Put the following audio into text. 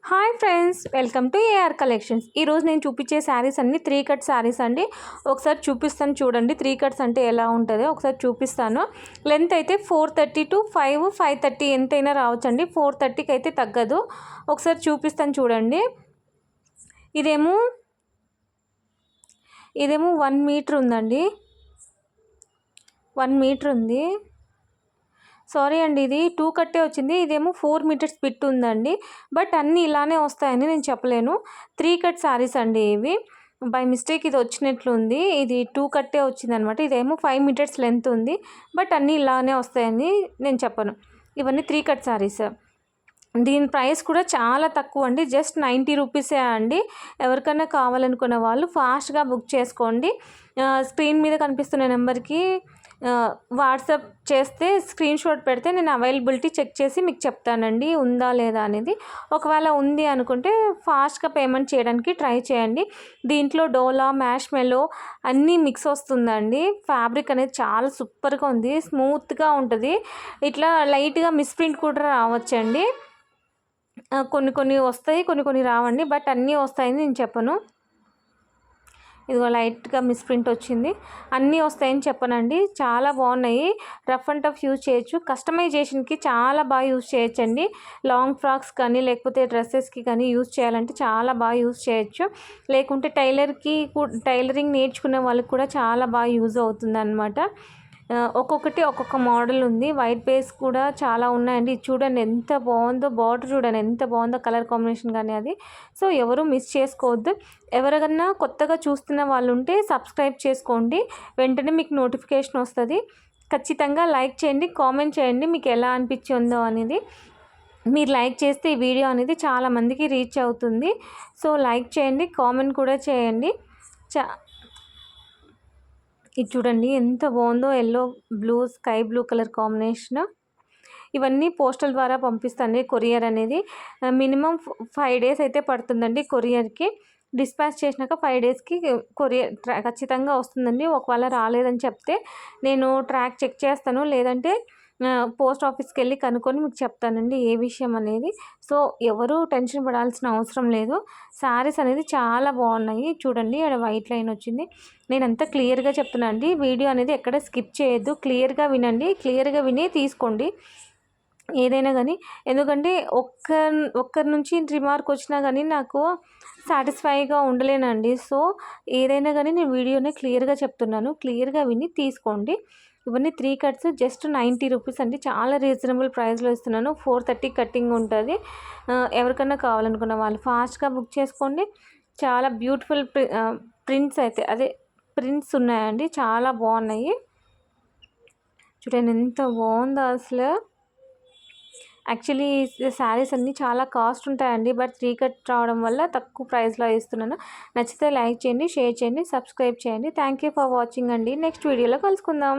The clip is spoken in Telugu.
Hi friends, welcome to AR collections. ఈరోజు నేను చూపించే శారీస్ అన్నీ 3 కట్ శారీస్ అండి. ఒకసారి చూపిస్తాను చూడండి. 3 కట్స్ అంటే ఎలా ఉంటుందో ఒకసారి చూపిస్తాను. లెంత్ అయితే 430 to 530 ఎంతైనా రావచ్చండి. 430కి అయితే తగ్గదు. ఒకసారి చూపిస్తాను చూడండి. ఇదేమో 1 మీటర్ ఉందండి. 1 మీటర్ ఉంది. సారీ అండి, ఇది 2 కట్టే వచ్చింది. ఇదేమో 4 మీటర్స్ బిట్ ఉందండి. బట్ అన్నీ ఇలానే వస్తాయని నేను చెప్పలేను. 3 కట్ శారీస్ అండి ఇవి. బై మిస్టేక్ ఇది వచ్చినట్లుంది. ఇది 2 కట్టే వచ్చిందనమాట. ఇదేమో 5 మీటర్స్ లెంత్ ఉంది. బట్ అన్నీ ఇలానే వస్తాయని నేను చెప్పను. ఇవన్నీ 3 కట్ శారీస్. దీని ప్రైస్ కూడా చాలా తక్కువ అండి. జస్ట్ 90 రూపీసే అండి. ఎవరికైనా కావాలనుకున్న వాళ్ళు ఫాస్ట్గా బుక్ చేసుకోండి. స్క్రీన్ మీద కనిపిస్తున్న నెంబర్కి వాట్సాప్ చేస్తే స్క్రీన్ షాట్ పెడితే నేను అవైలబిలిటీ చెక్ చేసి మీకు చెప్తానండి ఉందా లేదా అనేది. ఒకవేళ ఉంది అనుకుంటే ఫాస్ట్గా పేమెంట్ చేయడానికి ట్రై చేయండి. దీంట్లో డోలా, మ్యాష్ మెలో అన్నీ మిక్స్ వస్తుందండి. ఫ్యాబ్రిక్ అనేది చాలా సూపర్గా ఉంది. స్మూత్గా ఉంటుంది. ఇట్లా లైట్గా మిస్ప్రింట్ కూడా రావచ్చండి. కొన్ని వస్తాయి, కొన్ని రావండి. బట్ అన్నీ వస్తాయని నేను చెప్పను. ఇదిగో లైట్గా మిస్ప్రింట్ వచ్చింది. అన్నీ వస్తాయని చెప్పనండి. చాలా బాగున్నాయి. రఫ్ అండ్ టఫ్ యూజ్ చేయొచ్చు. కస్టమైజేషన్కి చాలా బాగా యూజ్ చేయొచ్చండి. లాంగ్ ఫ్రాక్స్ కానీ లేకపోతే డ్రెస్సెస్కి కానీ యూజ్ చేయాలంటే చాలా బాగా యూజ్ చేయొచ్చు. లేకుంటే టైలరింగ్ నేర్చుకునే వాళ్ళకి కూడా చాలా బాగా యూజ్ అవుతుంది అన్నమాట. ఒక్కొక్కటి ఒక్కొక్క మోడల్ ఉంది. వైట్ బేస్ కూడా చాలా ఉన్నాయండి. చూడండి ఎంత బాగుందో, బార్డర్ చూడండి ఎంత బాగుందో, కలర్ కాంబినేషన్ కానీ అది. సో ఎవరు మిస్ చేసుకోవద్దు. ఎవరికన్నా కొత్తగా చూస్తున్న వాళ్ళు ఉంటే సబ్స్క్రైబ్ చేసుకోండి. వెంటనే మీకు నోటిఫికేషన్ వస్తుంది. ఖచ్చితంగా లైక్ చేయండి, కామెంట్ చేయండి మీకు ఎలా అనిపించిందో అనేది. మీరు లైక్ చేస్తే ఈ వీడియో అనేది చాలామందికి రీచ్ అవుతుంది. సో లైక్ చేయండి, కామెంట్ కూడా చేయండి. ఇది చూడండి ఎంత బాగుందో, yellow blue, sky blue colour combination. ఇవన్నీ పోస్టల్ ద్వారా పంపిస్తాను. కొరియర్ అనేది మినిమం 5 డేస్ అయితే పడుతుందండి కొరియర్కి. డిస్పాచ్ చేసినాక 5 డేస్కి కొరియర్ ఖచ్చితంగా వస్తుందండి. ఒకవేళ రాలేదని చెప్తే నేను ట్రాక్ చెక్ చేస్తాను. లేదంటే పోస్ట్ ఆఫీస్కి వెళ్ళి కనుక్కొని మీకు చెప్తానండి ఏ విషయం అనేది. సో ఎవరు టెన్షన్ పడాల్సిన అవసరం లేదు. శారీస్ అనేది చాలా బాగున్నాయి. చూడండి ఇక్కడ వైట్ లైన్ వచ్చింది. నేను అంతా క్లియర్గా చెప్తున్నాను అండి. వీడియో అనేది ఎక్కడ స్కిప్ చేయొద్దు. క్లియర్గా వినండి. క్లియర్గా విని తీసుకోండి ఏదైనా కానీ. ఎందుకంటే ఒక్కరి నుంచి రిమార్క్ వచ్చినా కానీ నాకు సాటిస్ఫైగా ఉండలేనండి. సో ఏదైనా కానీ నేను వీడియోనే క్లియర్గా చెప్తున్నాను. క్లియర్గా విని తీసుకోండి. ఇవన్నీ 3 కట్స్ జస్ట్ 90 రూపీస్ అండి. చాలా రీజనబుల్ ప్రైస్లో ఇస్తున్నాను. 430 కట్టింగ్ ఉంటుంది. ఎవరికన్నా కావాలనుకున్న వాళ్ళు ఫాస్ట్గా బుక్ చేసుకోండి. చాలా బ్యూటిఫుల్ ప్రింట్స్ అయితే ప్రింట్స్ ఉన్నాయండి. చాలా బాగున్నాయి. చూడండి ఎంత బాగుందో అసలు. యాక్చువల్లీ శారీస్ అన్నీ చాలా కాస్ట్ ఉంటాయండి. బట్ 3 కట్ రావడం వల్ల తక్కువ ప్రైస్లో ఇస్తున్నాను. నచ్చితే లైక్ చేయండి, షేర్ చేయండి, సబ్స్క్రైబ్ చేయండి. థ్యాంక్ యూ ఫర్ వాచింగ్ అండి. నెక్స్ట్ వీడియోలో కలుసుకుందాం.